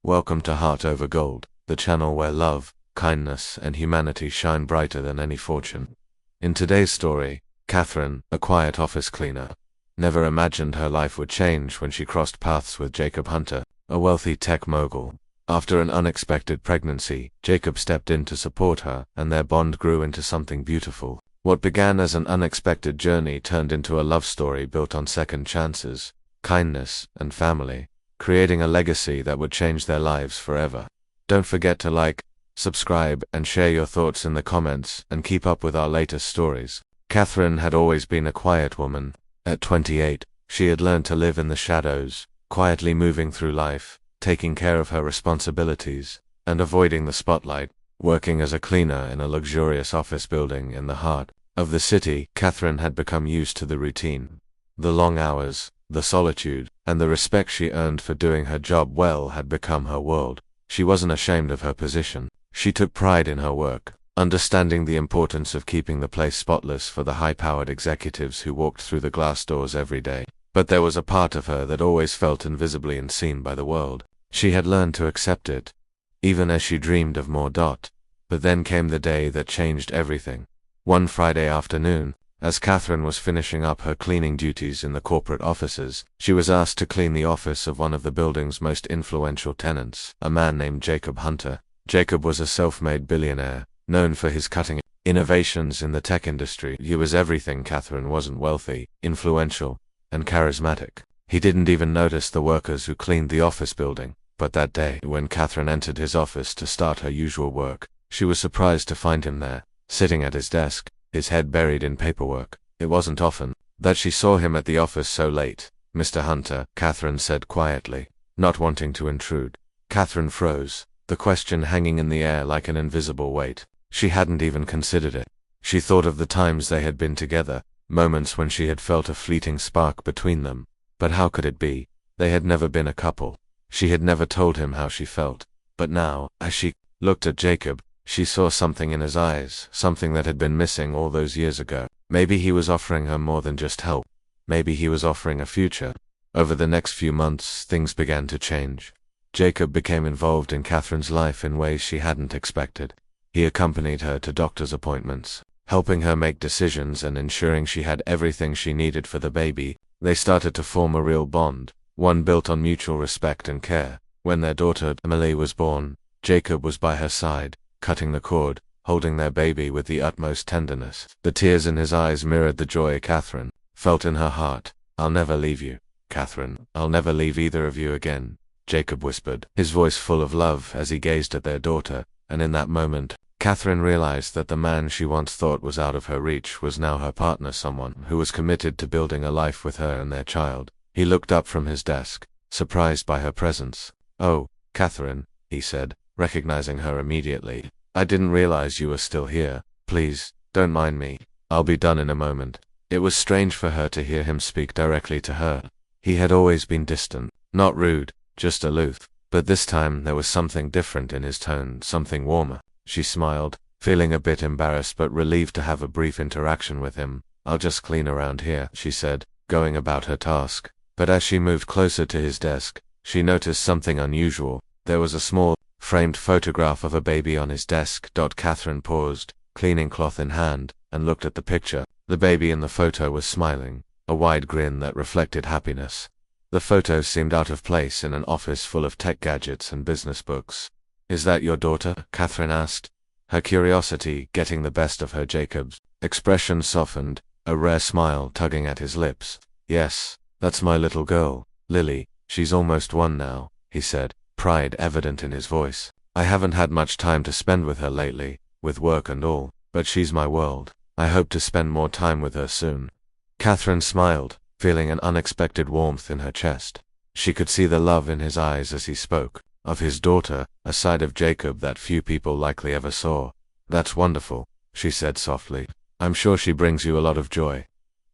Welcome to Heart Over Gold, the channel where love, kindness, and humanity shine brighter than any fortune. In today's story, Catherine, a quiet office cleaner, never imagined her life would change when she crossed paths with Jacob Hunter, a wealthy tech mogul. After an unexpected pregnancy, Jacob stepped in to support her, and their bond grew into something beautiful. What began as an unexpected journey turned into a love story built on second chances, kindness, and family, creating a legacy that would change their lives forever. Don't forget to like, subscribe, and share your thoughts in the comments, and keep up with our latest stories. Catherine had always been a quiet woman. At 28, she had learned to live in the shadows, quietly moving through life, taking care of her responsibilities, and avoiding the spotlight. Working as a cleaner in a luxurious office building in the heart of the city, Catherine had become used to the routine. The long hours, the solitude, and the respect she earned for doing her job well had become her world. She wasn't ashamed of her position. She took pride in her work, understanding the importance of keeping the place spotless for the high-powered executives who walked through the glass doors every day. But there was a part of her that always felt invisibly unseen by the world. She had learned to accept it, even as she dreamed of more. But then came the day that changed everything. One Friday afternoon, as Catherine was finishing up her cleaning duties in the corporate offices, she was asked to clean the office of one of the building's most influential tenants, a man named Jacob Hunter. Jacob was a self-made billionaire, known for his cutting innovations in the tech industry. He was everything Catherine wasn't: wealthy, influential, and charismatic. He didn't even notice the workers who cleaned the office building. But that day, when Catherine entered his office to start her usual work, she was surprised to find him there, sitting at his desk, his head buried in paperwork. It wasn't often that she saw him at the office so late. "Mr. Hunter," Catherine said quietly, not wanting to intrude. Catherine froze, the question hanging in the air like an invisible weight. She hadn't even considered it. She thought of the times they had been together, moments when she had felt a fleeting spark between them. But how could it be? They had never been a couple. She had never told him how she felt. But now, as she looked at Jacob, she saw something in his eyes, something that had been missing all those years ago. Maybe he was offering her more than just help. Maybe he was offering a future. Over the next few months, things began to change. Jacob became involved in Catherine's life in ways she hadn't expected. He accompanied her to doctor's appointments, helping her make decisions and ensuring she had everything she needed for the baby. They started to form a real bond, one built on mutual respect and care. When their daughter, Emily, was born, Jacob was by her side, cutting the cord, holding their baby with the utmost tenderness. The tears in his eyes mirrored the joy Catherine felt in her heart. "I'll never leave you, Catherine. I'll never leave either of you again," Jacob whispered, his voice full of love as he gazed at their daughter. And in that moment, Catherine realized that the man she once thought was out of her reach was now her partner, someone who was committed to building a life with her and their child. He looked up from his desk, surprised by her presence. "Oh, Catherine," he said, recognizing her immediately. "I didn't realize you were still here. Please, don't mind me. I'll be done in a moment." It was strange for her to hear him speak directly to her. He had always been distant, not rude, just aloof. But this time there was something different in his tone, something warmer. She smiled, feeling a bit embarrassed but relieved to have a brief interaction with him. "I'll just clean around here," she said, going about her task. But as she moved closer to his desk, she noticed something unusual. There was a small, framed photograph of a baby on his desk. Catherine paused, cleaning cloth in hand, and looked at the picture. The baby in the photo was smiling, a wide grin that reflected happiness. The photo seemed out of place in an office full of tech gadgets and business books. "Is that your daughter?" Catherine asked, her curiosity getting the best of her. Jacob's expression softened, a rare smile tugging at his lips. "Yes, that's my little girl, Lily. She's almost 1 now," he said, pride evident in his voice. "I haven't had much time to spend with her lately, with work and all, but she's my world. I hope to spend more time with her soon." Catherine smiled, feeling an unexpected warmth in her chest. She could see the love in his eyes as he spoke of his daughter, a side of Jacob that few people likely ever saw. "That's wonderful," she said softly. "I'm sure she brings you a lot of joy."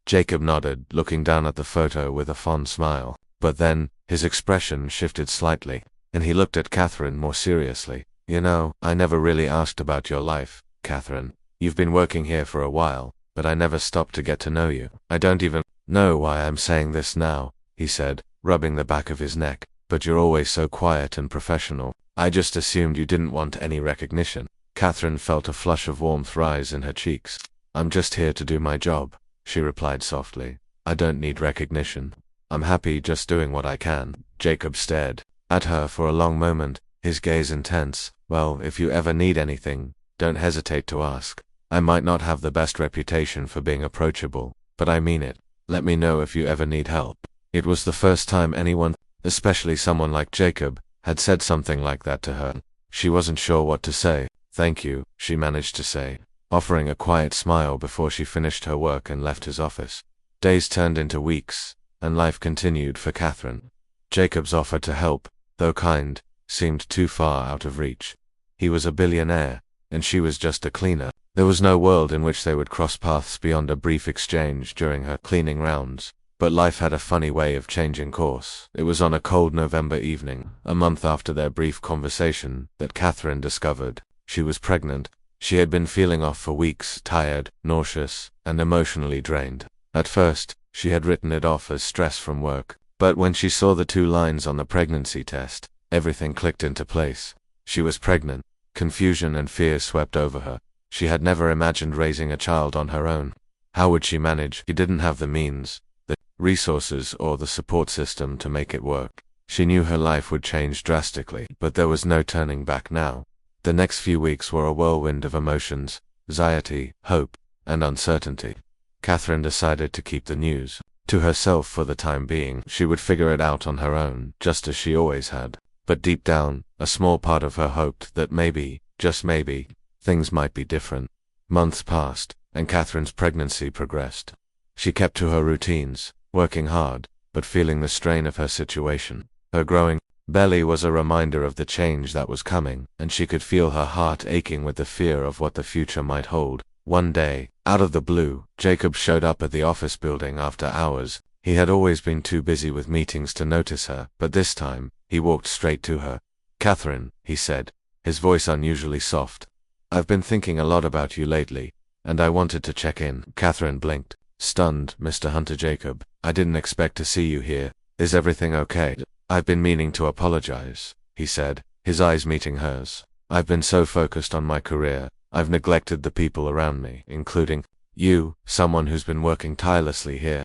Jacob nodded, looking down at the photo with a fond smile. But then, his expression shifted slightly, and he looked at Catherine more seriously. "You know, I never really asked about your life, Catherine. You've been working here for a while, but I never stopped to get to know you. I don't even know why I'm saying this now," he said, rubbing the back of his neck. but you're always so quiet and professional. I just assumed you didn't want any recognition. Catherine felt a flush of warmth rise in her cheeks. I'm just here to do my job, she replied softly. I don't need recognition. I'm happy just doing what I can. Jacob stared at her for a long moment, his gaze intense. Well, if you ever need anything, don't hesitate to ask. I might not have the best reputation for being approachable, but I mean it. Let me know if you ever need help. It was the first time anyone, especially someone like Jacob, had said something like that to her. She wasn't sure what to say. Thank you, she managed to say, offering a quiet smile before she finished her work and left his office. Days turned into weeks, and life continued for Catherine. Jacob's offer to help, though kind, seemed too far out of reach. He was a billionaire, and she was just a cleaner. There was no world in which they would cross paths beyond a brief exchange during her cleaning rounds. But life had a funny way of changing course. It was on a cold November evening, a month after their brief conversation, that Catherine discovered she was pregnant. She had been feeling off for weeks, tired, nauseous, and emotionally drained. At first, she had written it off as stress from work. But when she saw the 2 lines on the pregnancy test, everything clicked into place. She was pregnant. Confusion and fear swept over her. She had never imagined raising a child on her own. How would she manage? She didn't have the means, the resources, or the support system to make it work. She knew her life would change drastically, but there was no turning back now. The next few weeks were a whirlwind of emotions, anxiety, hope, and uncertainty. Catherine decided to keep the news to herself for the time being. She would figure it out on her own, just as she always had. But deep down, a small part of her hoped that maybe, just maybe, things might be different. Months passed, and Catherine's pregnancy progressed. She kept to her routines, working hard, but feeling the strain of her situation. Her growing belly was a reminder of the change that was coming, and she could feel her heart aching with the fear of what the future might hold. One day, out of the blue, Jacob showed up at the office building after hours. He had always been too busy with meetings to notice her, but this time, he walked straight to her. "Catherine," he said, his voice unusually soft. "I've been thinking a lot about you lately, and I wanted to check in." Catherine blinked, stunned. "Mr. Hunter Jacob, I didn't expect to see you here. Is everything okay?" "I've been meaning to apologize," he said, his eyes meeting hers. "I've been so focused on my career, I've neglected the people around me, including you, someone who's been working tirelessly here.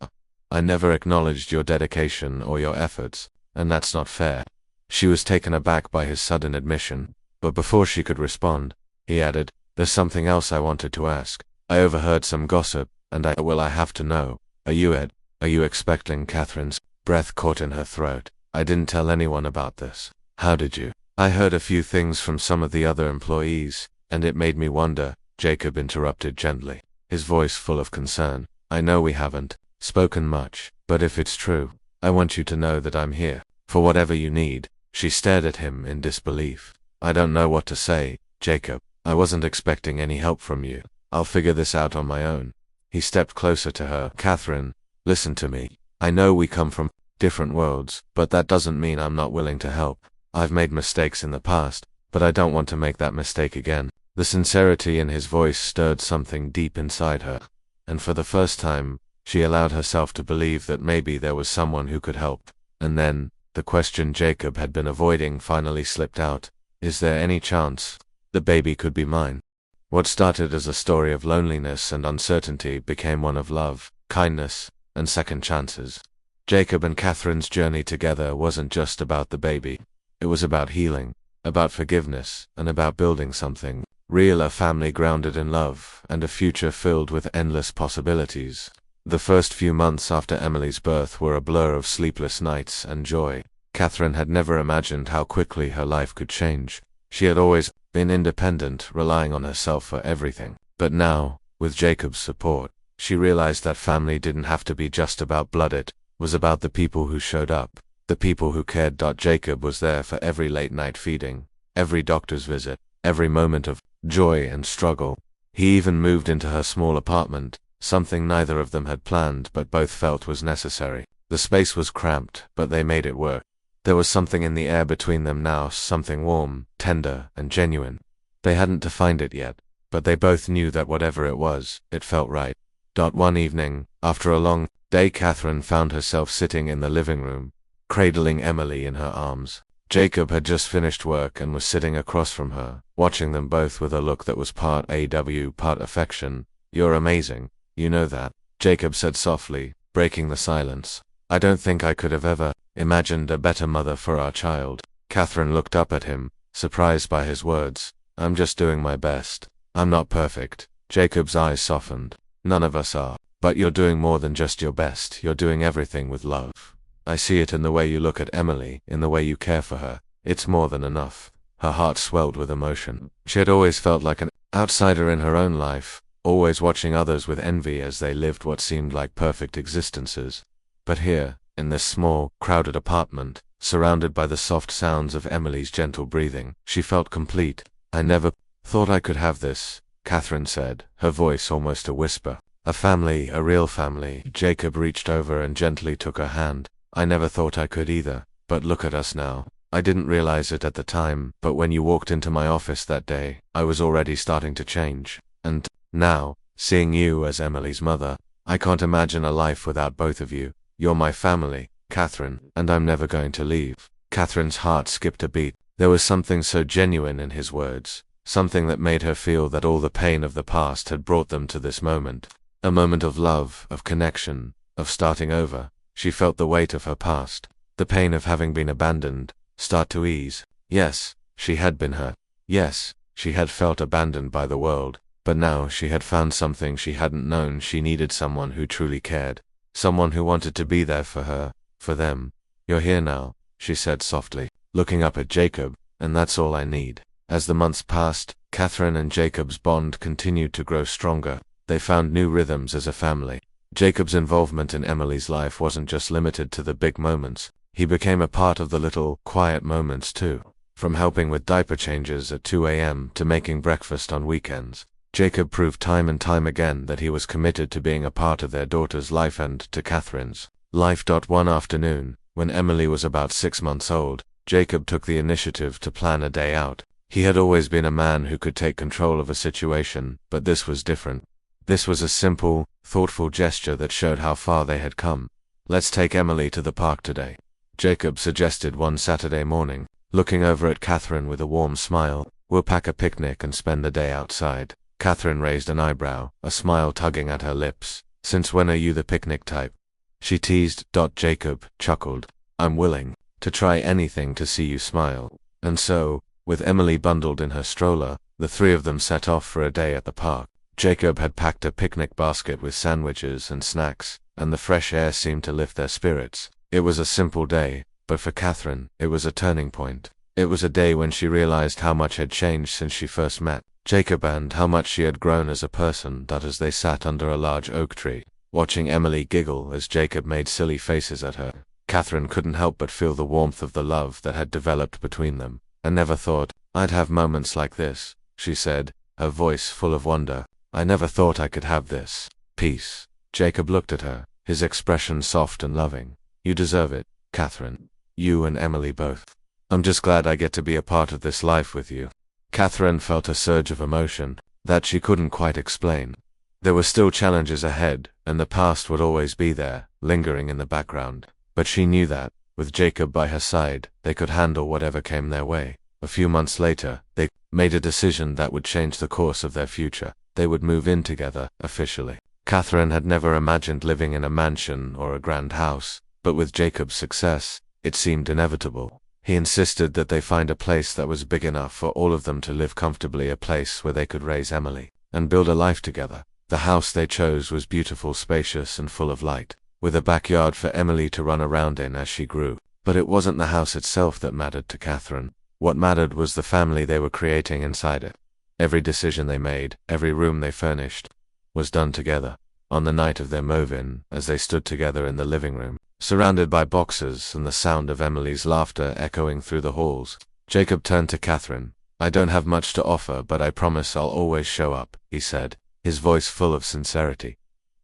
I never acknowledged your dedication or your efforts, and that's not fair." She was taken aback by his sudden admission, but before she could respond, he added, "There's something else I wanted to ask. I overheard some gossip, and I have to know. Are you expecting?" Catherine's breath caught in her throat. "I didn't tell anyone about this." "How did you?" "I heard a few things from some of the other employees, and it made me wonder," Jacob interrupted gently, his voice full of concern. "I know we haven't spoken much, but if it's true, I want you to know that I'm here, for whatever you need." She stared at him in disbelief. "I don't know what to say, Jacob. I wasn't expecting any help from you. I'll figure this out on my own." He stepped closer to her. "Catherine, listen to me. I know we come from different worlds, but that doesn't mean I'm not willing to help. I've made mistakes in the past, but I don't want to make that mistake again." The sincerity in his voice stirred something deep inside her, and for the first time, she allowed herself to believe that maybe there was someone who could help. And then, the question Jacob had been avoiding finally slipped out. "Is there any chance the baby could be mine?" What started as a story of loneliness and uncertainty became one of love, kindness, and second chances. Jacob and Catherine's journey together wasn't just about the baby. It was about healing, about forgiveness, and about building something real, a family grounded in love, and a future filled with endless possibilities. The first few months after Emily's birth were a blur of sleepless nights and joy. Catherine had never imagined how quickly her life could change. She had always been independent, relying on herself for everything. But now, with Jacob's support, she realized that family didn't have to be just about blood. It was about the people who showed up, the people who cared. Jacob was there for every late-night feeding, every doctor's visit, every moment of joy and struggle. He even moved into her small apartment, something neither of them had planned but both felt was necessary. The space was cramped, but they made it work. There was something in the air between them now, something warm, tender, and genuine. They hadn't defined it yet, but they both knew that whatever it was, it felt right. One evening, after a long day, Catherine found herself sitting in the living room, cradling Emily in her arms. Jacob had just finished work and was sitting across from her, watching them both with a look that was part AW, part affection. "You're amazing, you know that," Jacob said softly, breaking the silence. "I don't think I could have ever imagined a better mother for our child." Catherine looked up at him, surprised by his words. "I'm just doing my best. I'm not perfect." Jacob's eyes softened. "None of us are. But you're doing more than just your best, you're doing everything with love. I see it in the way you look at Emily, in the way you care for her. It's more than enough." Her heart swelled with emotion. She had always felt like an outsider in her own life, always watching others with envy as they lived what seemed like perfect existences. But here, in this small, crowded apartment, surrounded by the soft sounds of Emily's gentle breathing, she felt complete. "I never thought I could have this," Catherine said, her voice almost a whisper. "A family, a real family." Jacob reached over and gently took her hand. "I never thought I could either, but look at us now. I didn't realize it at the time, but when you walked into my office that day, I was already starting to change. And now, seeing you as Emily's mother, I can't imagine a life without both of you. You're my family, Catherine, and I'm never going to leave." Catherine's heart skipped a beat. There was something so genuine in his words, something that made her feel that all the pain of the past had brought them to this moment. A moment of love, of connection, of starting over. She felt the weight of her past, the pain of having been abandoned, start to ease. Yes, she had been hurt. Yes, she had felt abandoned by the world. But now she had found something she hadn't known. She needed someone who truly cared. Someone who wanted to be there for her, for them. "You're here now," she said softly, looking up at Jacob, "and that's all I need." As the months passed, Catherine and Jacob's bond continued to grow stronger. They found new rhythms as a family. Jacob's involvement in Emily's life wasn't just limited to the big moments. He became a part of the little, quiet moments too. From helping with diaper changes at 2 a.m. to making breakfast on weekends. Jacob proved time and time again that he was committed to being a part of their daughter's life and to Catherine's life. One afternoon, when Emily was about 6 months old, Jacob took the initiative to plan a day out. He had always been a man who could take control of a situation, but this was different. This was a simple, thoughtful gesture that showed how far they had come. "Let's take Emily to the park today," Jacob suggested one Saturday morning, looking over at Catherine with a warm smile. "We'll pack a picnic and spend the day outside." Catherine raised an eyebrow, a smile tugging at her lips. "Since when are you the picnic type?" she teased. Jacob chuckled. "I'm willing to try anything to see you smile." And so, with Emily bundled in her stroller, the three of them set off for a day at the park. Jacob had packed a picnic basket with sandwiches and snacks, and the fresh air seemed to lift their spirits. It was a simple day, but for Catherine, it was a turning point. It was a day when she realized how much had changed since she first met Jacob and how much she had grown as a person. That as they sat under a large oak tree, watching Emily giggle as Jacob made silly faces at her, Catherine couldn't help but feel the warmth of the love that had developed between them. "I never thought I'd have moments like this," she said, her voice full of wonder. "I never thought I could have this peace." Jacob looked at her, his expression soft and loving. "You deserve it, Catherine. You and Emily both. I'm just glad I get to be a part of this life with you." Catherine felt a surge of emotion that she couldn't quite explain. There were still challenges ahead, and the past would always be there, lingering in the background. But she knew that, with Jacob by her side, they could handle whatever came their way. A few months later, they made a decision that would change the course of their future. They would move in together, officially. Catherine had never imagined living in a mansion or a grand house, but with Jacob's success, it seemed inevitable. He insisted that they find a place that was big enough for all of them to live comfortably, a place where they could raise Emily and build a life together. The house they chose was beautiful, spacious, and full of light, with a backyard for Emily to run around in as she grew. But it wasn't the house itself that mattered to Catherine. What mattered was the family they were creating inside it. Every decision they made, every room they furnished, was done together. On the night of their move-in, as they stood together in the living room, surrounded by boxes and the sound of Emily's laughter echoing through the halls, Jacob turned to Catherine. "I don't have much to offer, but I promise I'll always show up," he said, his voice full of sincerity.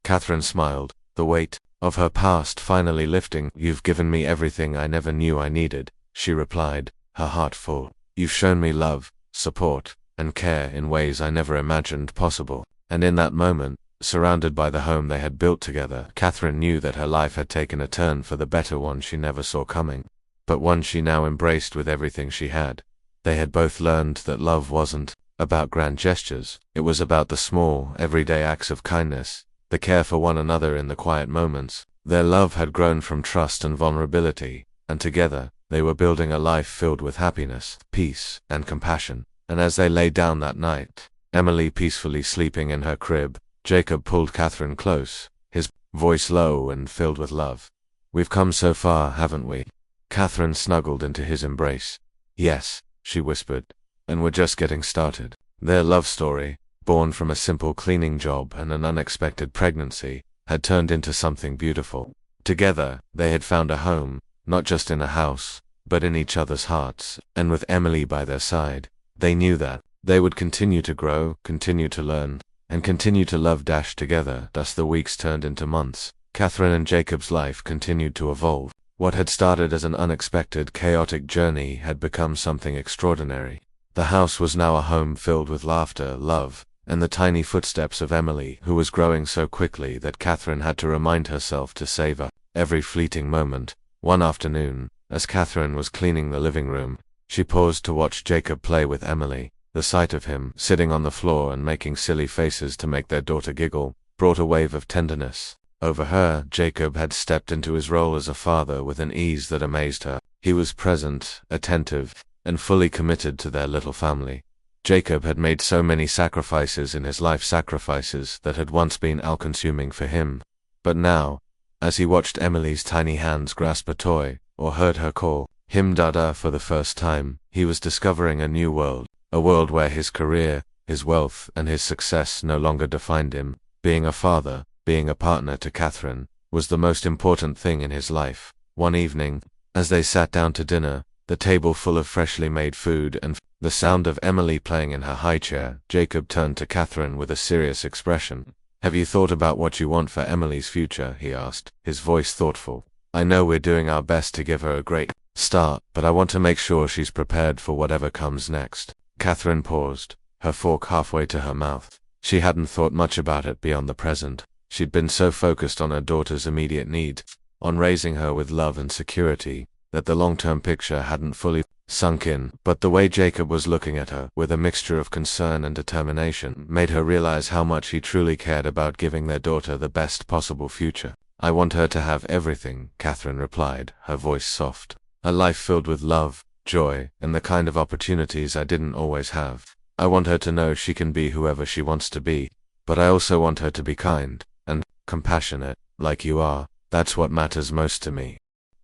Catherine smiled, the weight of her past finally lifting. "You've given me everything I never knew I needed," she replied, her heart full. "You've shown me love, support, and care in ways I never imagined possible." And in that moment, Surrounded by the home they had built together, Catherine knew that her life had taken a turn for the better, one she never saw coming, but one she now embraced with everything she had. They had both learned that love wasn't about grand gestures. It was about the small, everyday acts of kindness, the care for one another in the quiet moments. Their love had grown from trust and vulnerability, and together, they were building a life filled with happiness, peace, and compassion. And as they lay down that night, Emily peacefully sleeping in her crib, Jacob pulled Catherine close, his voice low and filled with love. "We've come so far, haven't we?" Catherine snuggled into his embrace. "Yes," she whispered, "and we're just getting started." Their love story, born from a simple cleaning job and an unexpected pregnancy, had turned into something beautiful. Together, they had found a home, not just in a house, but in each other's hearts, and with Emily by their side, they knew that they would continue to grow, continue to learn, and continue to love together. Thus the weeks turned into months. Catherine and Jacob's life continued to evolve. What had started as an unexpected, chaotic journey had become something extraordinary. The house was now a home filled with laughter, love, and the tiny footsteps of Emily, who was growing so quickly that Catherine had to remind herself to savor every fleeting moment. One afternoon, as Catherine was cleaning the living room, she paused to watch Jacob play with Emily. The sight of him, sitting on the floor and making silly faces to make their daughter giggle, brought a wave of tenderness over her. Jacob had stepped into his role as a father with an ease that amazed her. He was present, attentive, and fully committed to their little family. Jacob had made so many sacrifices in his life, sacrifices that had once been all-consuming for him. But now, as he watched Emily's tiny hands grasp a toy, or heard her call him Dada for the first time, he was discovering a new world. A world where his career, his wealth, and his success no longer defined him. Being a father, being a partner to Catherine, was the most important thing in his life. One evening, as they sat down to dinner, the table full of freshly made food and the sound of Emily playing in her high chair, Jacob turned to Catherine with a serious expression. "Have you thought about what you want for Emily's future?" he asked, his voice thoughtful. "I know we're doing our best to give her a great start, but I want to make sure she's prepared for whatever comes next." Catherine paused, her fork halfway to her mouth. She hadn't thought much about it beyond the present. She'd been so focused on her daughter's immediate needs, on raising her with love and security, that the long-term picture hadn't fully sunk in. But the way Jacob was looking at her, with a mixture of concern and determination, made her realize how much he truly cared about giving their daughter the best possible future. "I want her to have everything," Catherine replied, her voice soft. "A life filled with love, joy, and the kind of opportunities I didn't always have. I want her to know she can be whoever she wants to be, but I also want her to be kind and compassionate, like you are. That's what matters most to me."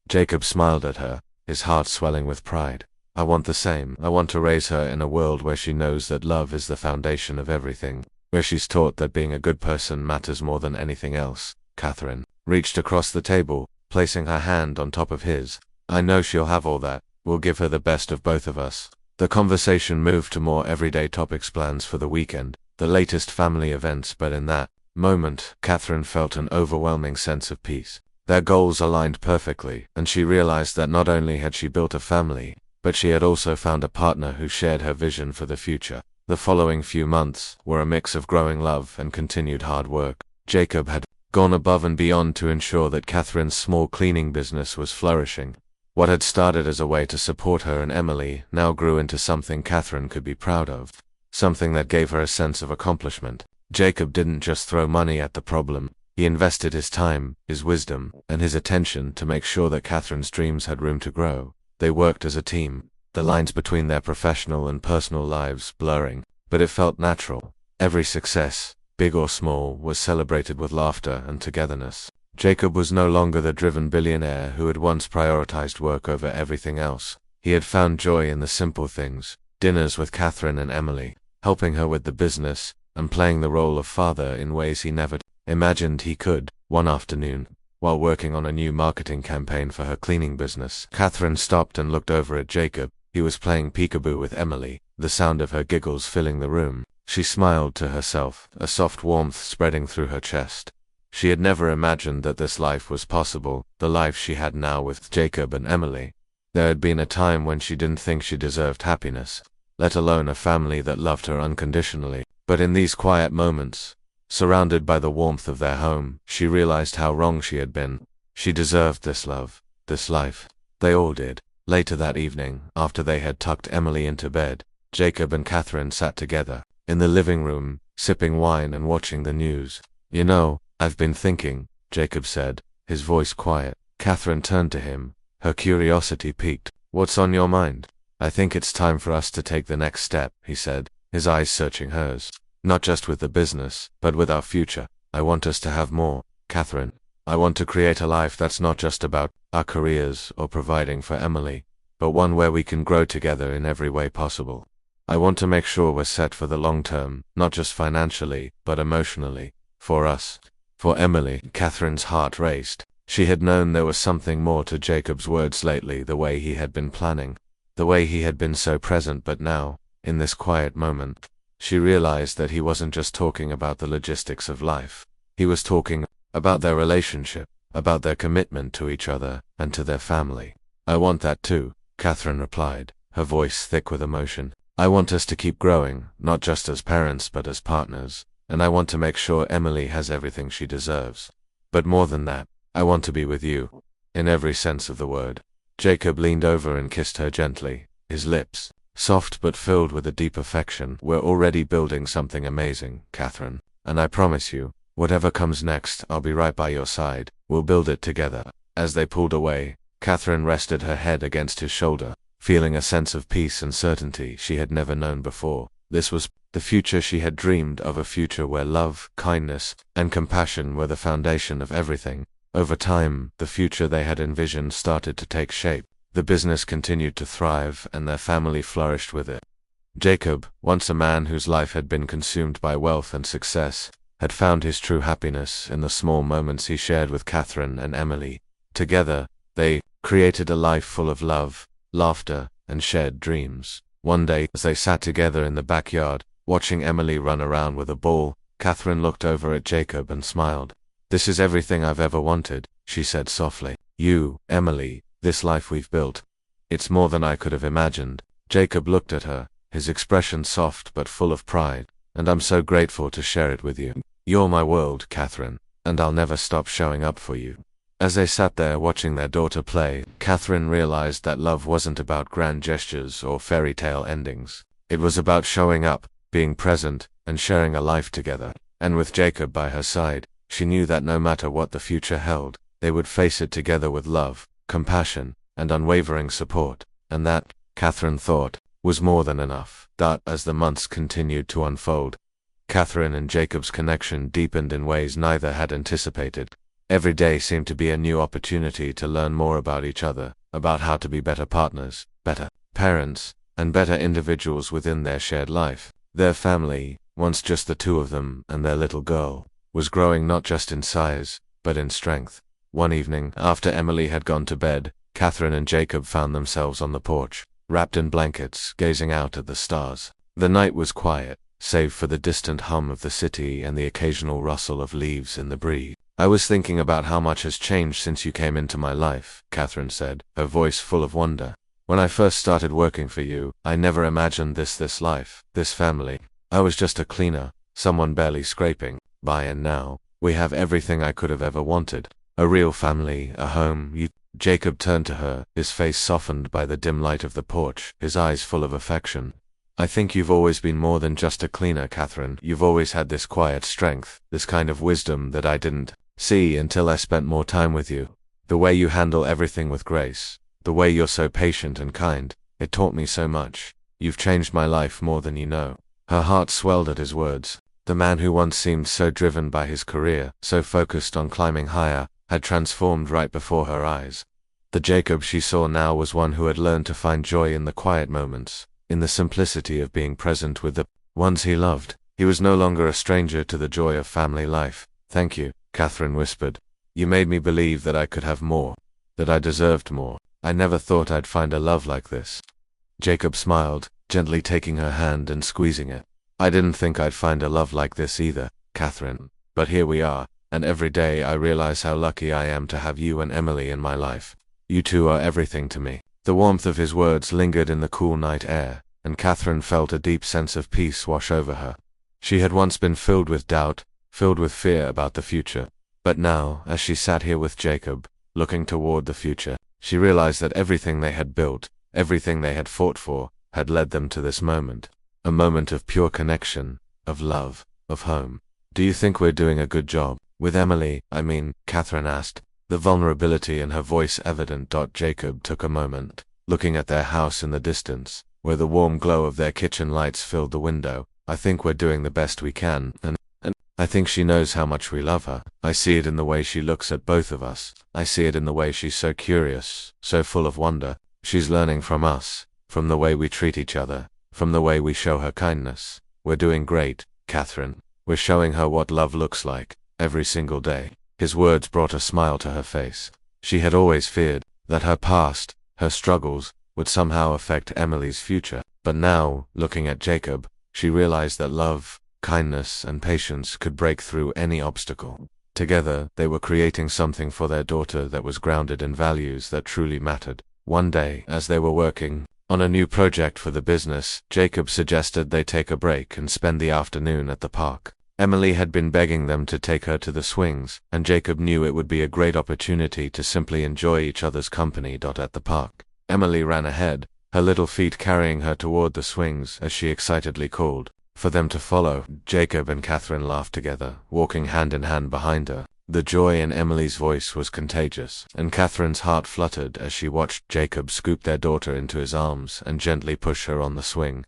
Jacob smiled at her, his heart swelling with pride. "I want the same. I want to raise her in a world where she knows that love is the foundation of everything, where she's taught that being a good person matters more than anything else." Catherine reached across the table, placing her hand on top of his. "I know she'll have all that. We'll give her the best of both of us." The conversation moved to more everyday topics, plans for the weekend, the latest family events, but in that moment, Catherine felt an overwhelming sense of peace. Their goals aligned perfectly, and she realized that not only had she built a family, but she had also found a partner who shared her vision for the future. The following few months were a mix of growing love and continued hard work. Jacob had gone above and beyond to ensure that Catherine's small cleaning business was flourishing. What had started as a way to support her and Emily now grew into something Catherine could be proud of, something that gave her a sense of accomplishment. Jacob didn't just throw money at the problem. He invested his time, his wisdom, and his attention to make sure that Catherine's dreams had room to grow. They worked as a team, the lines between their professional and personal lives blurring, but it felt natural. Every success, big or small, was celebrated with laughter and togetherness. Jacob was no longer the driven billionaire who had once prioritized work over everything else. He had found joy in the simple things, dinners with Catherine and Emily, helping her with the business, and playing the role of father in ways he never imagined he could. One afternoon, while working on a new marketing campaign for her cleaning business, Catherine stopped and looked over at Jacob. He was playing peekaboo with Emily, the sound of her giggles filling the room. She smiled to herself, a soft warmth spreading through her chest. She had never imagined that this life was possible, the life she had now with Jacob and Emily. There had been a time when she didn't think she deserved happiness, let alone a family that loved her unconditionally. But in these quiet moments, Surrounded by the warmth of their home, she realized how wrong she had been. She deserved this love, this life. They all did. Later that evening, after they had tucked Emily into bed, Jacob and Catherine sat together, in the living room, sipping wine and watching the news. "You know, I've been thinking," Jacob said, his voice quiet. Catherine turned to him, her curiosity piqued. "What's on your mind?" "I think it's time for us to take the next step," he said, his eyes searching hers. "Not just with the business, but with our future. I want us to have more, Catherine. I want to create a life that's not just about our careers or providing for Emily, but one where we can grow together in every way possible. I want to make sure we're set for the long term, not just financially, but emotionally. For us. For Emily." Catherine's heart raced. She had known there was something more to Jacob's words lately, the way he had been planning, the way he had been so present, but now, in this quiet moment, she realized that he wasn't just talking about the logistics of life. He was talking about their relationship, about their commitment to each other and to their family. "I want that too," Catherine replied, her voice thick with emotion. "I want us to keep growing, not just as parents but as partners, and I want to make sure Emily has everything she deserves. But more than that, I want to be with you, in every sense of the word." Jacob leaned over and kissed her gently. His lips, soft but filled with a deep affection, "We're already building something amazing, Catherine, and I promise you, whatever comes next, I'll be right by your side. We'll build it together." As they pulled away, Catherine rested her head against his shoulder, feeling a sense of peace and certainty she had never known before. This was the future she had dreamed of, a future where love, kindness, and compassion were the foundation of everything. Over time, the future they had envisioned started to take shape. The business continued to thrive, and their family flourished with it. Jacob, once a man whose life had been consumed by wealth and success, had found his true happiness in the small moments he shared with Catherine and Emily. Together, they created a life full of love, laughter, and shared dreams. One day, as they sat together in the backyard, watching Emily run around with a ball, Catherine looked over at Jacob and smiled. "This is everything I've ever wanted," she said softly. "You, Emily, this life we've built. It's more than I could have imagined." Jacob looked at her, his expression soft but full of pride. "And I'm so grateful to share it with you. You're my world, Catherine, and I'll never stop showing up for you." As they sat there watching their daughter play, Catherine realized that love wasn't about grand gestures or fairy tale endings. It was about showing up, being present, and sharing a life together. And with Jacob by her side, she knew that no matter what the future held, they would face it together with love, compassion, and unwavering support. And that, Catherine thought, was more than enough. As the months continued to unfold, Catherine and Jacob's connection deepened in ways neither had anticipated. Every day seemed to be a new opportunity to learn more about each other, about how to be better partners, better parents, and better individuals within their shared life. Their family, once just the two of them and their little girl, was growing not just in size, but in strength. One evening, after Emily had gone to bed, Catherine and Jacob found themselves on the porch, wrapped in blankets, gazing out at the stars. The night was quiet, save for the distant hum of the city and the occasional rustle of leaves in the breeze. "I was thinking about how much has changed since you came into my life," Catherine said, her voice full of wonder. "When I first started working for you, I never imagined this life, this family. I was just a cleaner, someone barely scraping by, and now, we have everything I could have ever wanted. A real family, a home." Jacob turned to her, his face softened by the dim light of the porch, his eyes full of affection. "I think you've always been more than just a cleaner, Catherine. You've always had this quiet strength, this kind of wisdom that I didn't see until I spent more time with you. The way you handle everything with grace, the way you're so patient and kind, it taught me so much. You've changed my life more than you know." Her heart swelled at his words. The man who once seemed so driven by his career, so focused on climbing higher, had transformed right before her eyes. The Jacob she saw now was one who had learned to find joy in the quiet moments, in the simplicity of being present with the ones he loved. He was no longer a stranger to the joy of family life. "Thank you," Catherine whispered. "You made me believe that I could have more, that I deserved more. I never thought I'd find a love like this." Jacob smiled, gently taking her hand and squeezing it. "I didn't think I'd find a love like this either, Catherine, but here we are, and every day I realize how lucky I am to have you and Emily in my life. You two are everything to me." The warmth of his words lingered in the cool night air, and Catherine felt a deep sense of peace wash over her. She had once been filled with doubt, filled with fear about the future. But now, as she sat here with Jacob, looking toward the future, she realized that everything they had built, everything they had fought for, had led them to this moment. A moment of pure connection, of love, of home. "Do you think we're doing a good job with Emily, Catherine asked, the vulnerability in her voice evident. Jacob took a moment, looking at their house in the distance, where the warm glow of their kitchen lights filled the window. "I think we're doing the best we can, and I think she knows how much we love her. I see it in the way she looks at both of us. I see it in the way she's so curious, so full of wonder. She's learning from us, from the way we treat each other, from the way we show her kindness. We're doing great, Catherine. We're showing her what love looks like, every single day." His words brought a smile to her face. She had always feared that her past, her struggles, would somehow affect Emily's future. But now, looking at Jacob, she realized that love, kindness, and patience could break through any obstacle. Together, they were creating something for their daughter that was grounded in values that truly mattered. One day, as they were working on a new project for the business, Jacob suggested they take a break and spend the afternoon at the park. Emily had been begging them to take her to the swings, and Jacob knew it would be a great opportunity to simply enjoy each other's company. At the park, Emily ran ahead, her little feet carrying her toward the swings as she excitedly called for them to follow. Jacob and Catherine laughed together, walking hand in hand behind her. The joy in Emily's voice was contagious, and Catherine's heart fluttered as she watched Jacob scoop their daughter into his arms and gently push her on the swing.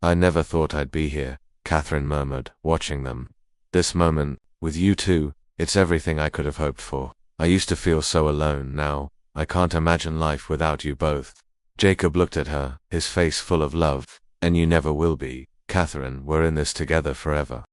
"I never thought I'd be here," Catherine murmured, watching them. "This moment, with you two, it's everything I could have hoped for. I used to feel so alone. Now, I can't imagine life without you both." Jacob looked at her, his face full of love. "And you never will be, Catherine. We're in this together forever."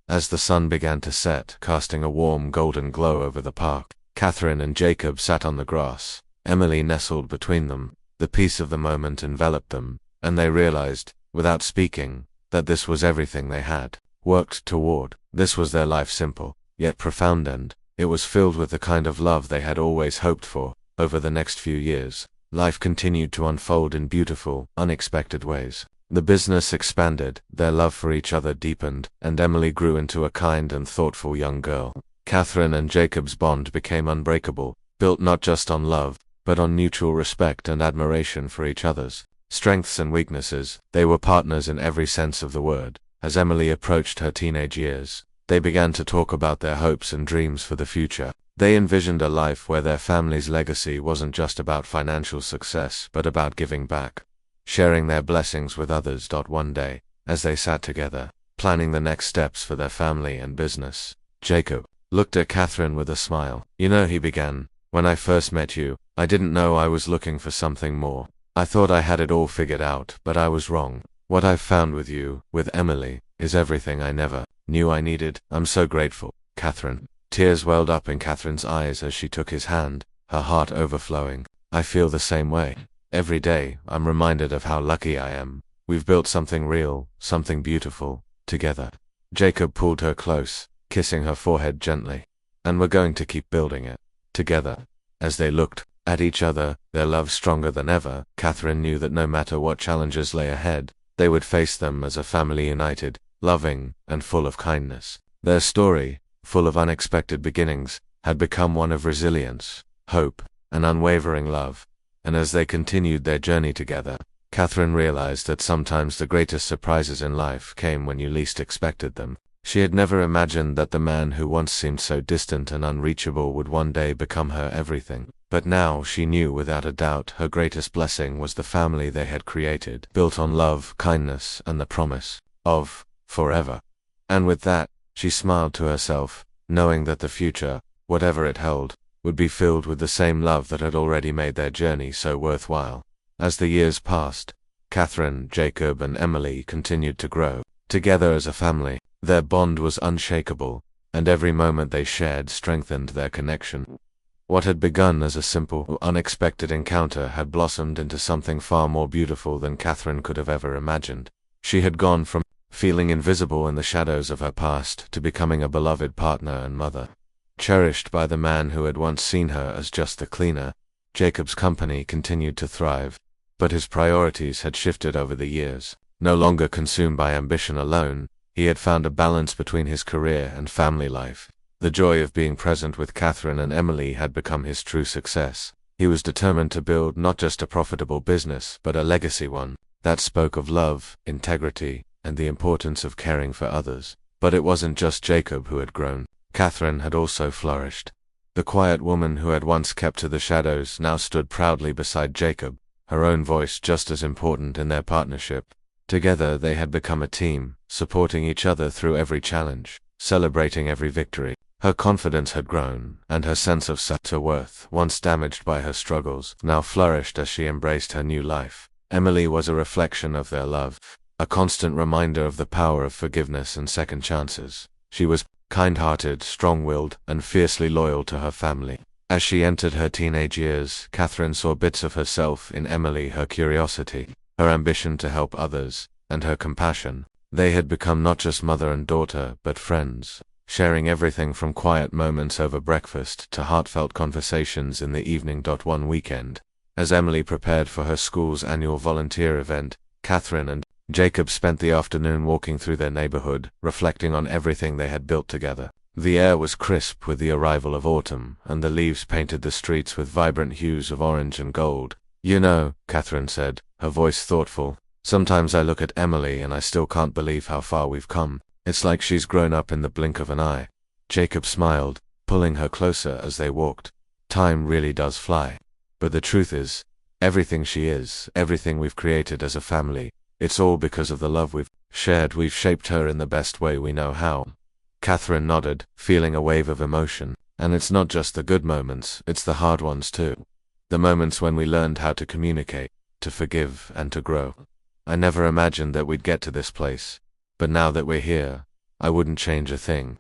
As the sun began to set, casting a warm golden glow over the park, Catherine and Jacob sat on the grass. Emily nestled between them. The peace of the moment enveloped them, and they realized, without speaking, that this was everything they had worked toward. This was their life, simple, yet profound, and it was filled with the kind of love they had always hoped for. Over the next few years, life continued to unfold in beautiful, unexpected ways. The business expanded, their love for each other deepened, and Emily grew into a kind and thoughtful young girl. Catherine and Jacob's bond became unbreakable, built not just on love, but on mutual respect and admiration for each other's strengths and weaknesses. They were partners in every sense of the word. As Emily approached her teenage years, they began to talk about their hopes and dreams for the future. They envisioned a life where their family's legacy wasn't just about financial success, but about giving back, sharing their blessings with others. One day, as they sat together, planning the next steps for their family and business, Jacob looked at Catherine with a smile. "You know," he began, "when I first met you, I didn't know I was looking for something more. I thought I had it all figured out, but I was wrong. What I've found with you, with Emily, is everything I never knew I needed. I'm so grateful, Catherine." Tears welled up in Catherine's eyes as she took his hand, her heart overflowing. "I feel the same way. Every day, I'm reminded of how lucky I am. We've built something real, something beautiful, together." Jacob pulled her close, kissing her forehead gently. "And we're going to keep building it, together." As they looked at each other, their love stronger than ever, Catherine knew that no matter what challenges lay ahead, they would face them as a family united, loving, and full of kindness. Their story, full of unexpected beginnings, had become one of resilience, hope, and unwavering love. And as they continued their journey together, Catherine realized that sometimes the greatest surprises in life came when you least expected them. She had never imagined that the man who once seemed so distant and unreachable would one day become her everything. But now she knew without a doubt her greatest blessing was the family they had created, built on love, kindness, and the promise of forever. And with that, she smiled to herself, knowing that the future, whatever it held, would be filled with the same love that had already made their journey so worthwhile. As the years passed, Catherine, Jacob, and Emily continued to grow. Together as a family, their bond was unshakable, and every moment they shared strengthened their connection. What had begun as a simple, unexpected encounter had blossomed into something far more beautiful than Catherine could have ever imagined. She had gone from feeling invisible in the shadows of her past to becoming a beloved partner and mother. Cherished by the man who had once seen her as just the cleaner, Jacob's company continued to thrive, but his priorities had shifted over the years. No longer consumed by ambition alone, He had found a balance between his career and family life. The joy of being present with Catherine and Emily had become his true success. He was determined to build not just a profitable business, but a legacy one that spoke of love, integrity, and the importance of caring for others. But it wasn't just Jacob who had grown. Catherine had also flourished. The quiet woman who had once kept to the shadows now stood proudly beside Jacob, her own voice just as important in their partnership. Together they had become a team, supporting each other through every challenge, celebrating every victory. Her confidence had grown, and her sense of self-worth, once damaged by her struggles, now flourished as she embraced her new life. Emily was a reflection of their love, a constant reminder of the power of forgiveness and second chances. She was kind-hearted, strong-willed, and fiercely loyal to her family. As she entered her teenage years, Catherine saw bits of herself in Emily, her curiosity, her ambition to help others, and her compassion. They had become not just mother and daughter, but friends, sharing everything from quiet moments over breakfast to heartfelt conversations in the evening. One weekend, as Emily prepared for her school's annual volunteer event, Catherine and Jacob spent the afternoon walking through their neighborhood, reflecting on everything they had built together. The air was crisp with the arrival of autumn, and the leaves painted the streets with vibrant hues of orange and gold. "You know," Catherine said, her voice thoughtful, "sometimes I look at Emily and I still can't believe how far we've come. It's like she's grown up in the blink of an eye." Jacob smiled, pulling her closer as they walked. "Time really does fly. But the truth is, everything she is, everything we've created as a family, it's all because of the love we've shared. We've shaped her in the best way we know how." Catherine nodded, feeling a wave of emotion. "And it's not just the good moments, it's the hard ones too. The moments when we learned how to communicate, to forgive, and to grow. I never imagined that we'd get to this place. But now that we're here, I wouldn't change a thing."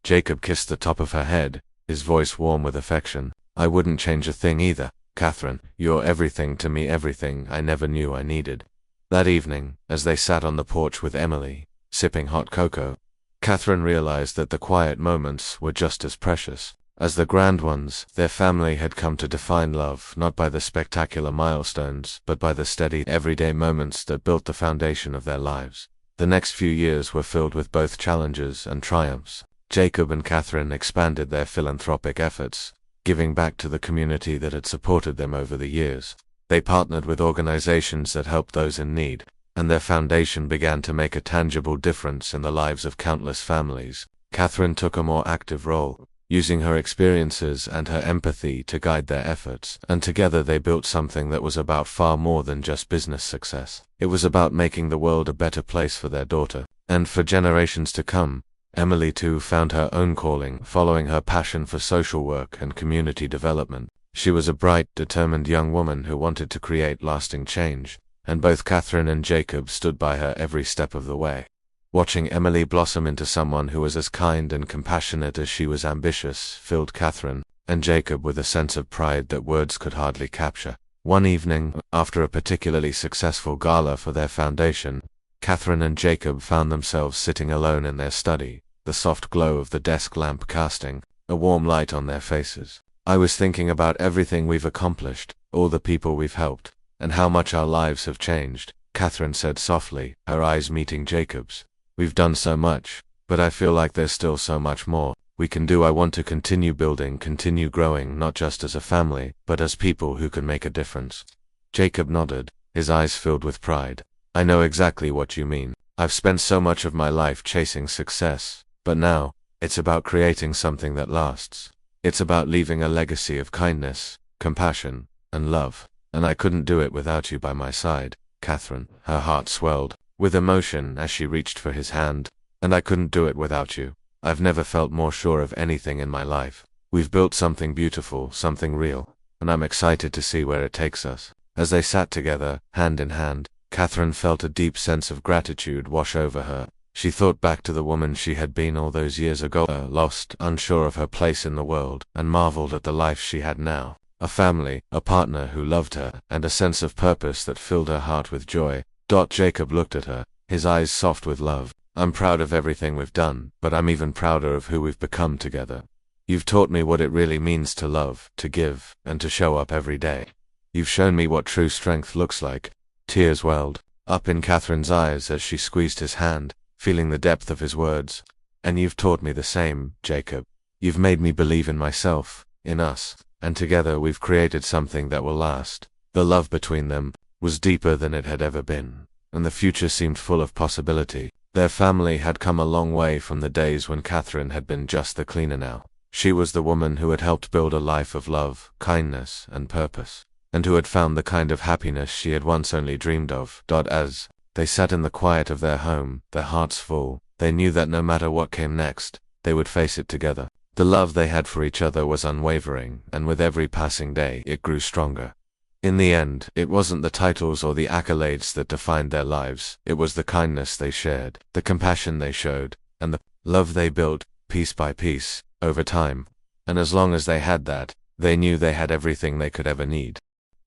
Jacob kissed the top of her head, his voice warm with affection. "I wouldn't change a thing either, Catherine. You're everything to me, everything I never knew I needed." That evening, as they sat on the porch with Emily, sipping hot cocoa, Catherine realized that the quiet moments were just as precious as the grand ones. Their family had come to define love not by the spectacular milestones, but by the steady, everyday moments that built the foundation of their lives. The next few years were filled with both challenges and triumphs. Jacob and Catherine expanded their philanthropic efforts, giving back to the community that had supported them over the years. They partnered with organizations that helped those in need, and their foundation began to make a tangible difference in the lives of countless families. Catherine took a more active role, using her experiences and her empathy to guide their efforts, and together they built something that was about far more than just business success. It was about making the world a better place for their daughter, and for generations to come. Emily too found her own calling, following her passion for social work and community development. She was a bright, determined young woman who wanted to create lasting change, and both Catherine and Jacob stood by her every step of the way. Watching Emily blossom into someone who was as kind and compassionate as she was ambitious filled Catherine and Jacob with a sense of pride that words could hardly capture. One evening, after a particularly successful gala for their foundation, Catherine and Jacob found themselves sitting alone in their study, the soft glow of the desk lamp casting a warm light on their faces. "I was thinking about everything we've accomplished, all the people we've helped, and how much our lives have changed," Catherine said softly, her eyes meeting Jacob's. "We've done so much, but I feel like there's still so much more we can do. I want to continue building, continue growing, not just as a family, but as people who can make a difference." Jacob nodded, his eyes filled with pride. "I know exactly what you mean. I've spent so much of my life chasing success, but now, it's about creating something that lasts. It's about leaving a legacy of kindness, compassion, and love. And I couldn't do it without you by my side." Catherine, her heart swelled with emotion as she reached for his hand. "And I couldn't do it without you. I've never felt more sure of anything in my life. We've built something beautiful, something real, and I'm excited to see where it takes us." As they sat together, hand in hand, Catherine felt a deep sense of gratitude wash over her. She thought back to the woman she had been all those years ago, lost, unsure of her place in the world, and marveled at the life she had now. A family, a partner who loved her, and a sense of purpose that filled her heart with joy. Jacob looked at her, his eyes soft with love. "I'm proud of everything we've done, but I'm even prouder of who we've become together. You've taught me what it really means to love, to give, and to show up every day. You've shown me what true strength looks like." Tears welled up in Catherine's eyes as she squeezed his hand, feeling the depth of his words. And you've taught me the same, Jacob. You've made me believe in myself, in us, and together we've created something that will last. The love between them was deeper than it had ever been, and the future seemed full of possibility. Their family had come a long way from the days when Catherine had been just the cleaner now. She was the woman who had helped build a life of love, kindness, and purpose, and who had found the kind of happiness she had once only dreamed of. As they sat in the quiet of their home, their hearts full, they knew that no matter what came next, they would face it together. The love they had for each other was unwavering, and with every passing day, it grew stronger. In the end, it wasn't the titles or the accolades that defined their lives. It was the kindness they shared, the compassion they showed, and the love they built, piece by piece, over time. And as long as they had that, they knew they had everything they could ever need.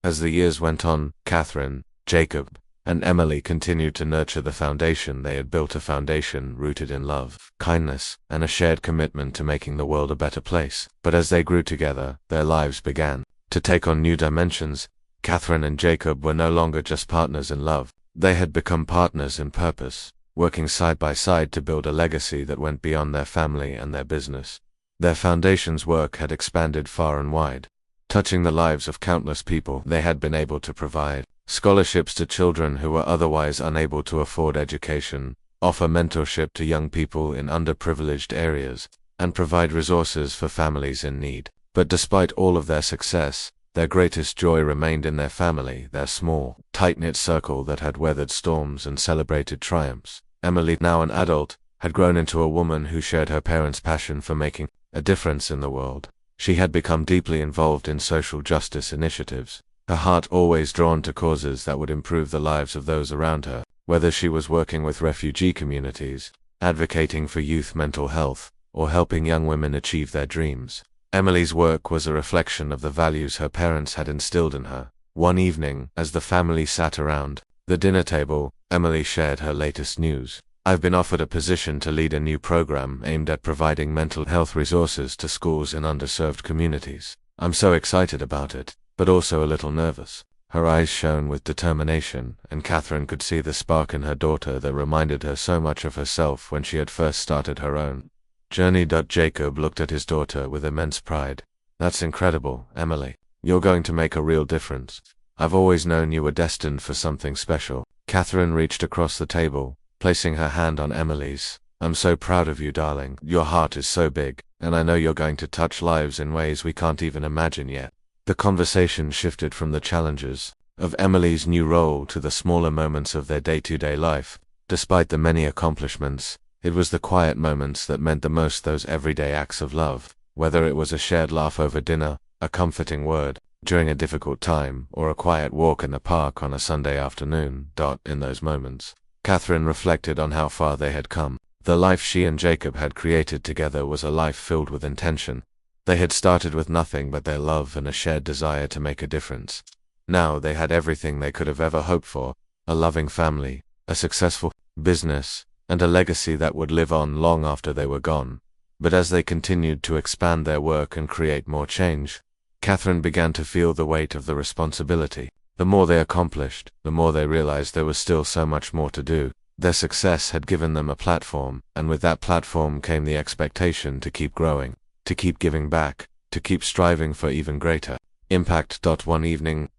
As the years went on, Catherine, Jacob, and Emily continued to nurture the foundation they had built, a foundation rooted in love, kindness, and a shared commitment to making the world a better place. But as they grew together, their lives began to take on new dimensions. Catherine and Jacob were no longer just partners in love. They had become partners in purpose, working side by side to build a legacy that went beyond their family and their business. Their foundation's work had expanded far and wide, touching the lives of countless people. They had been able to provide scholarships to children who were otherwise unable to afford education, offer mentorship to young people in underprivileged areas, and provide resources for families in need. But despite all of their success, their greatest joy remained in their family, their small, tight-knit circle that had weathered storms and celebrated triumphs. Emily, now an adult, had grown into a woman who shared her parents' passion for making a difference in the world. She had become deeply involved in social justice initiatives, her heart always drawn to causes that would improve the lives of those around her, whether she was working with refugee communities, advocating for youth mental health, or helping young women achieve their dreams. Emily's work was a reflection of the values her parents had instilled in her. One evening, as the family sat around the dinner table, Emily shared her latest news. "I've been offered a position to lead a new program aimed at providing mental health resources to schools in underserved communities. I'm so excited about it, but also a little nervous." Her eyes shone with determination, and Catherine could see the spark in her daughter that reminded her so much of herself when she had first started her own journey. Jacob looked at his daughter with immense pride. "That's incredible, Emily. You're going to make a real difference. I've always known you were destined for something special." Catherine reached across the table, placing her hand on Emily's. "I'm so proud of you, darling. Your heart is so big, and I know you're going to touch lives in ways we can't even imagine yet." The conversation shifted from the challenges of Emily's new role to the smaller moments of their day-to-day life. Despite the many accomplishments, it was the quiet moments that meant the most, those everyday acts of love, whether it was a shared laugh over dinner, a comforting word during a difficult time, or a quiet walk in the park on a Sunday afternoon. In those moments, Catherine reflected on how far they had come. The life she and Jacob had created together was a life filled with intention. They had started with nothing but their love and a shared desire to make a difference. Now they had everything they could have ever hoped for: a loving family, a successful business, and a legacy that would live on long after they were gone. But as they continued to expand their work and create more change, Catherine began to feel the weight of the responsibility. The more they accomplished, the more they realized there was still so much more to do. Their success had given them a platform, and with that platform came the expectation to keep growing, to keep giving back, to keep striving for even greater impact. One evening,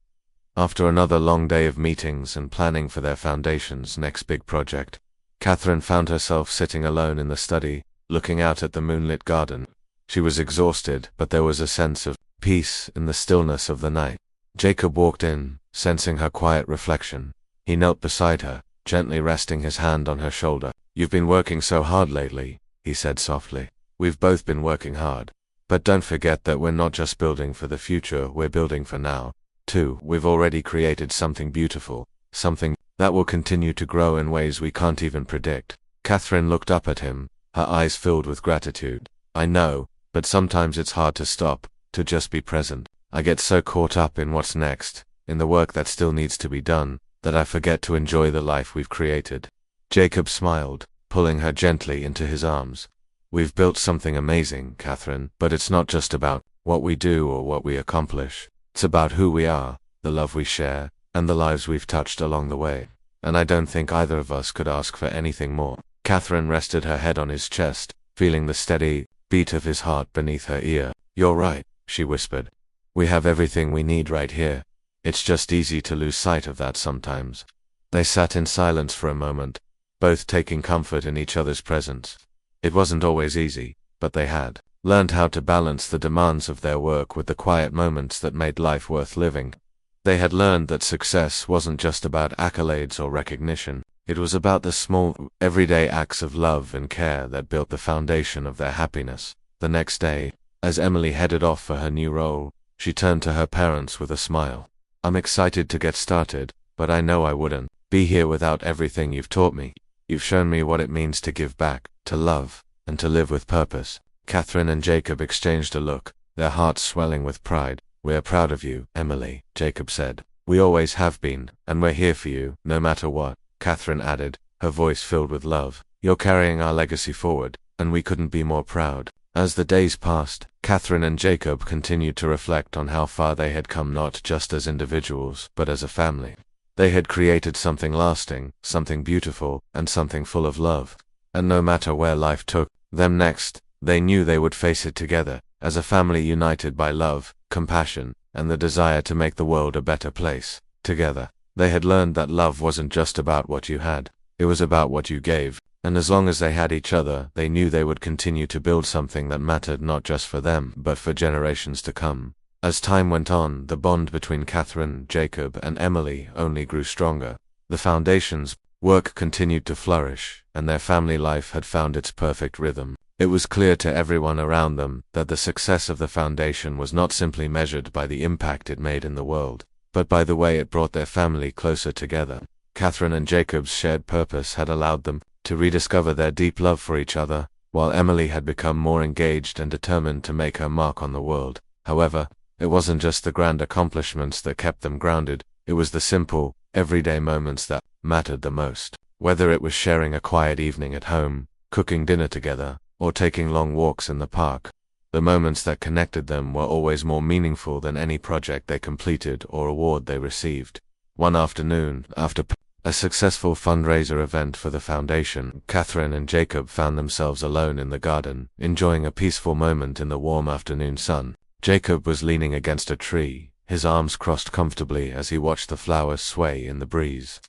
after another long day of meetings and planning for their foundation's next big project, Catherine found herself sitting alone in the study, looking out at the moonlit garden. She was exhausted, but there was a sense of peace in the stillness of the night. Jacob walked in, sensing her quiet reflection. He knelt beside her, gently resting his hand on her shoulder. "You've been working so hard lately," he said softly. "We've both been working hard. But don't forget that we're not just building for the future, we're building for now, too. We've already created something beautiful, something that will continue to grow in ways we can't even predict." Catherine looked up at him, her eyes filled with gratitude. "I know, but sometimes it's hard to stop, to just be present. I get so caught up in what's next, in the work that still needs to be done, that I forget to enjoy the life we've created." Jacob smiled, pulling her gently into his arms. "We've built something amazing, Catherine, but it's not just about what we do or what we accomplish. It's about who we are, the love we share, and the lives we've touched along the way. And I don't think either of us could ask for anything more." Catherine rested her head on his chest, feeling the steady beat of his heart beneath her ear. "You're right," she whispered. "We have everything we need right here. It's just easy to lose sight of that sometimes." They sat in silence for a moment, both taking comfort in each other's presence. It wasn't always easy, but they had learned how to balance the demands of their work with the quiet moments that made life worth living. They had learned that success wasn't just about accolades or recognition. It was about the small, everyday acts of love and care that built the foundation of their happiness. The next day, as Emily headed off for her new role, she turned to her parents with a smile. "I'm excited to get started, but I know I wouldn't be here without everything you've taught me. You've shown me what it means to give back, to love, and to live with purpose." Catherine and Jacob exchanged a look, their hearts swelling with pride. "We're proud of you, Emily," Jacob said. "We always have been, and we're here for you, no matter what," Catherine added, her voice filled with love. "You're carrying our legacy forward, and we couldn't be more proud." As the days passed, Catherine and Jacob continued to reflect on how far they had come, not just as individuals, but as a family. They had created something lasting, something beautiful, and something full of love. And no matter where life took them next, they knew they would face it together, as a family united by love, compassion, and the desire to make the world a better place. Together, they had learned that love wasn't just about what you had, it was about what you gave, and as long as they had each other, they knew they would continue to build something that mattered not just for them, but for generations to come. As time went on, the bond between Catherine, Jacob, and Emily only grew stronger. The foundation's work continued to flourish, and their family life had found its perfect rhythm. It was clear to everyone around them that the success of the foundation was not simply measured by the impact it made in the world, but by the way it brought their family closer together. Catherine and Jacob's shared purpose had allowed them to rediscover their deep love for each other, while Emily had become more engaged and determined to make her mark on the world. However, it wasn't just the grand accomplishments that kept them grounded, it was the simple, everyday moments that mattered the most. Whether it was sharing a quiet evening at home, cooking dinner together, or taking long walks in the park, the moments that connected them were always more meaningful than any project they completed or award they received. One afternoon, after a successful fundraiser event for the foundation, Catherine and Jacob found themselves alone in the garden, enjoying a peaceful moment in the warm afternoon sun. Jacob was leaning against a tree, his arms crossed comfortably as he watched the flowers sway in the breeze.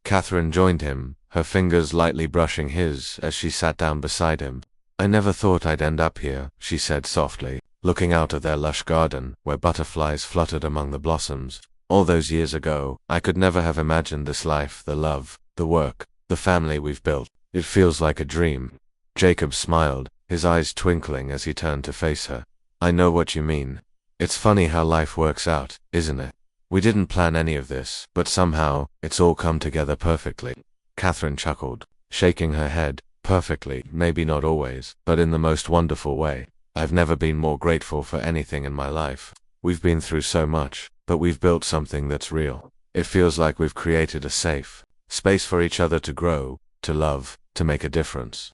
Catherine joined him, her fingers lightly brushing his as she sat down beside him. "I never thought I'd end up here," she said softly, looking out at their lush garden, where butterflies fluttered among the blossoms. "All those years ago, I could never have imagined this life, the love, the work, the family we've built. It feels like a dream." Jacob smiled, his eyes twinkling as he turned to face her. "I know what you mean. It's funny how life works out, isn't it? We didn't plan any of this, but somehow, it's all come together perfectly." Catherine chuckled, shaking her head. "Perfectly, maybe not always, but in the most wonderful way. I've never been more grateful for anything in my life. We've been through so much, but we've built something that's real. It feels like we've created a safe space for each other to grow, to love, to make a difference."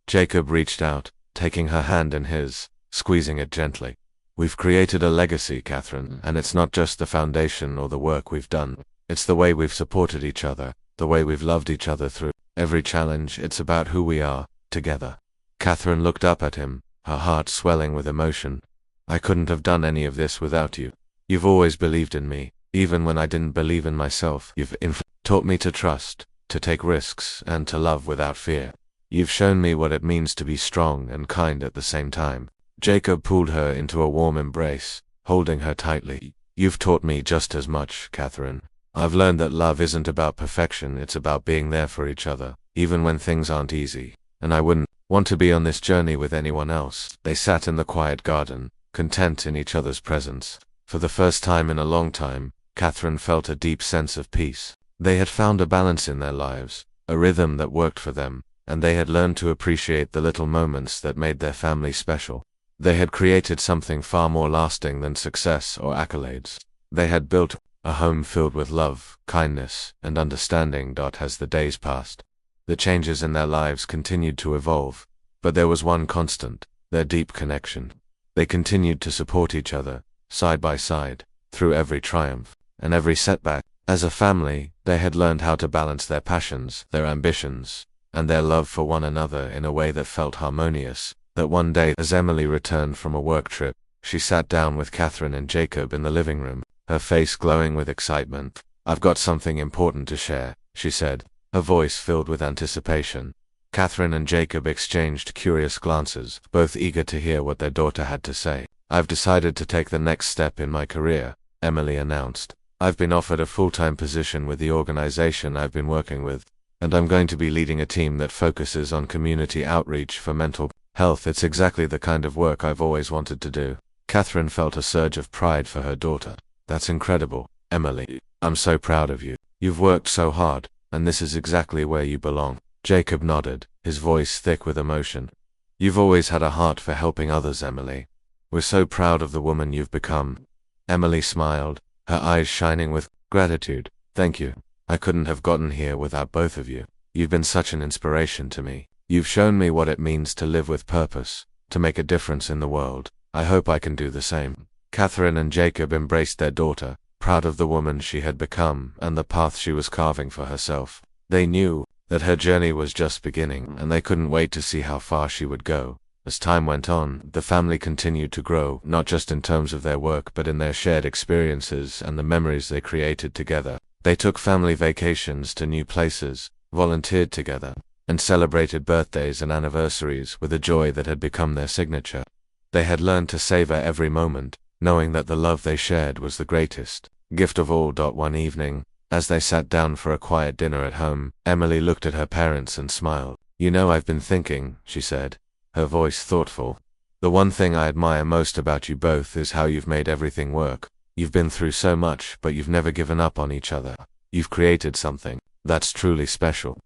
Jacob reached out, taking her hand in his, squeezing it gently. "We've created a legacy, Catherine, and it's not just the foundation or the work we've done. It's the way we've supported each other, the way we've loved each other through every challenge. It's about who we are, together." Catherine looked up at him, her heart swelling with emotion. "I couldn't have done any of this without you. You've always believed in me, even when I didn't believe in myself. You've taught me to trust, to take risks, and to love without fear. You've shown me what it means to be strong and kind at the same time." Jacob pulled her into a warm embrace, holding her tightly. "You've taught me just as much, Catherine. I've learned that love isn't about perfection, it's about being there for each other, even when things aren't easy. And I wouldn't want to be on this journey with anyone else." They sat in the quiet garden, content in each other's presence. For the first time in a long time, Catherine felt a deep sense of peace. They had found a balance in their lives, a rhythm that worked for them, and they had learned to appreciate the little moments that made their family special. They had created something far more lasting than success or accolades. They had built a home filled with love, kindness, and understanding. As the days passed, the changes in their lives continued to evolve, but there was one constant: their deep connection. They continued to support each other, side by side, through every triumph and every setback. As a family, they had learned how to balance their passions, their ambitions, and their love for one another in a way that felt harmonious. That one day, as Emily returned from a work trip, she sat down with Catherine and Jacob in the living room, her face glowing with excitement. "I've got something important to share," she said, her voice filled with anticipation. Catherine and Jacob exchanged curious glances, both eager to hear what their daughter had to say. "I've decided to take the next step in my career," Emily announced. "I've been offered a full-time position with the organization I've been working with, and I'm going to be leading a team that focuses on community outreach for mental health. It's exactly the kind of work I've always wanted to do." Catherine felt a surge of pride for her daughter. "That's incredible, Emily. I'm so proud of you. You've worked so hard, and this is exactly where you belong." Jacob nodded, his voice thick with emotion. "You've always had a heart for helping others, Emily. We're so proud of the woman you've become." Emily smiled, her eyes shining with gratitude. "Thank you. I couldn't have gotten here without both of you. You've been such an inspiration to me. You've shown me what it means to live with purpose, to make a difference in the world. I hope I can do the same." Catherine and Jacob embraced their daughter, proud of the woman she had become and the path she was carving for herself. They knew that her journey was just beginning, and they couldn't wait to see how far she would go. As time went on, the family continued to grow, not just in terms of their work but in their shared experiences and the memories they created together. They took family vacations to new places, volunteered together, and celebrated birthdays and anniversaries with a joy that had become their signature. They had learned to savor every moment, knowing that the love they shared was the greatest gift of all. One evening, as they sat down for a quiet dinner at home, Emily looked at her parents and smiled. "You know, I've been thinking," she said, her voice thoughtful. "The one thing I admire most about you both is how you've made everything work. You've been through so much, but you've never given up on each other. You've created something that's truly special."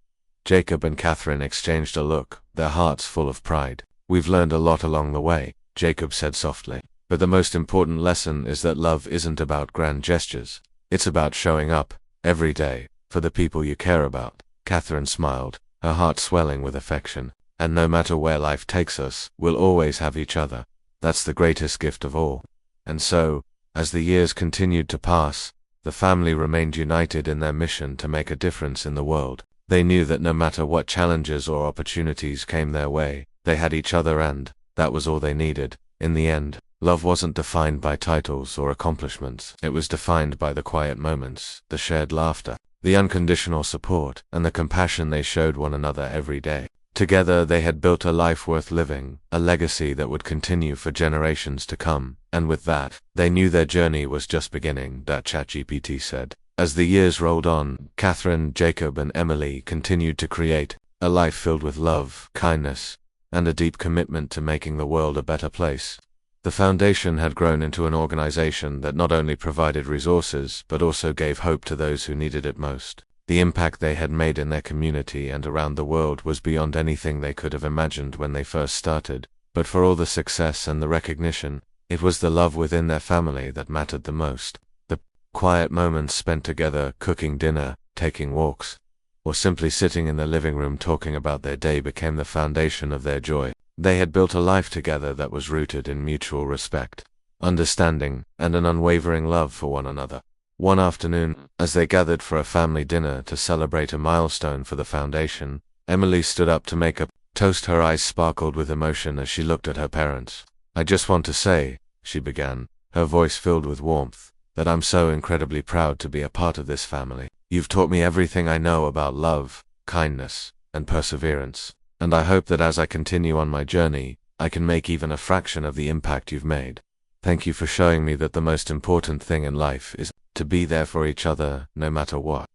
Jacob and Catherine exchanged a look, their hearts full of pride. "We've learned a lot along the way," Jacob said softly. "But the most important lesson is that love isn't about grand gestures. It's about showing up, every day, for the people you care about." Catherine smiled, her heart swelling with affection. "And no matter where life takes us, we'll always have each other. That's the greatest gift of all." And so, as the years continued to pass, the family remained united in their mission to make a difference in the world. They knew that no matter what challenges or opportunities came their way, they had each other, and that was all they needed. In the end, love wasn't defined by titles or accomplishments. It was defined by the quiet moments, the shared laughter, the unconditional support, and the compassion they showed one another every day. Together they had built a life worth living, a legacy that would continue for generations to come, and with that, they knew their journey was just beginning, ChatGPT said. As the years rolled on, Catherine, Jacob, and Emily continued to create a life filled with love, kindness, and a deep commitment to making the world a better place. The foundation had grown into an organization that not only provided resources but also gave hope to those who needed it most. The impact they had made in their community and around the world was beyond anything they could have imagined when they first started. But for all the success and the recognition, it was the love within their family that mattered the most. The quiet moments spent together, cooking dinner, taking walks, or simply sitting in the living room talking about their day became the foundation of their joy. They had built a life together that was rooted in mutual respect, understanding, and an unwavering love for one another. One afternoon, as they gathered for a family dinner to celebrate a milestone for the foundation, Emily stood up to make a toast. Her eyes sparkled with emotion as she looked at her parents. "I just want to say," she began, her voice filled with warmth, "that I'm so incredibly proud to be a part of this family. You've taught me everything I know about love, kindness, and perseverance, and I hope that as I continue on my journey, I can make even a fraction of the impact you've made. Thank you for showing me that the most important thing in life is to be there for each other, no matter what."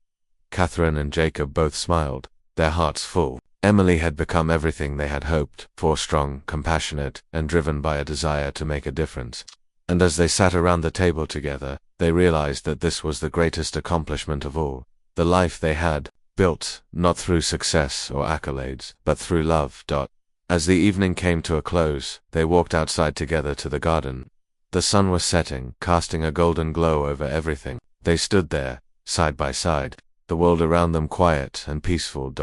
Catherine and Jacob both smiled, their hearts full. Emily had become everything they had hoped for: strong, compassionate, and driven by a desire to make a difference. And as they sat around the table together, they realized that this was the greatest accomplishment of all. The life they had built, not through success or accolades, but through love. As the evening came to a close, they walked outside together to the garden. The sun was setting, casting a golden glow over everything. They stood there, side by side, the world around them quiet and peaceful.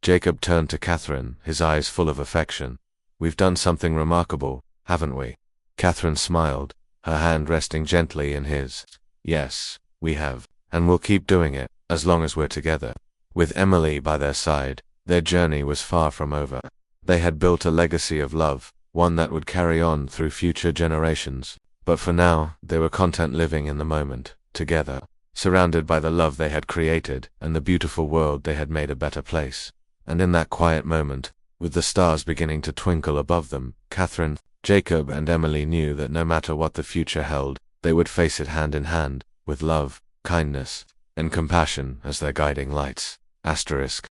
Jacob turned to Catherine, his eyes full of affection. "We've done something remarkable, haven't we?" Catherine smiled, her hand resting gently in his. "Yes, we have, and we'll keep doing it, as long as we're together." With Emily by their side, Their journey was far from over. They had built a legacy of love, one that would carry on through future generations. But for now, they were content living in the moment, together, surrounded by the love they had created and the beautiful world they had made a better place. And in that quiet moment, with the stars beginning to twinkle above them, Catherine, Jacob, and Emily knew that no matter what the future held, they would face it hand in hand, with love, kindness, and compassion as their guiding lights. Asterisk.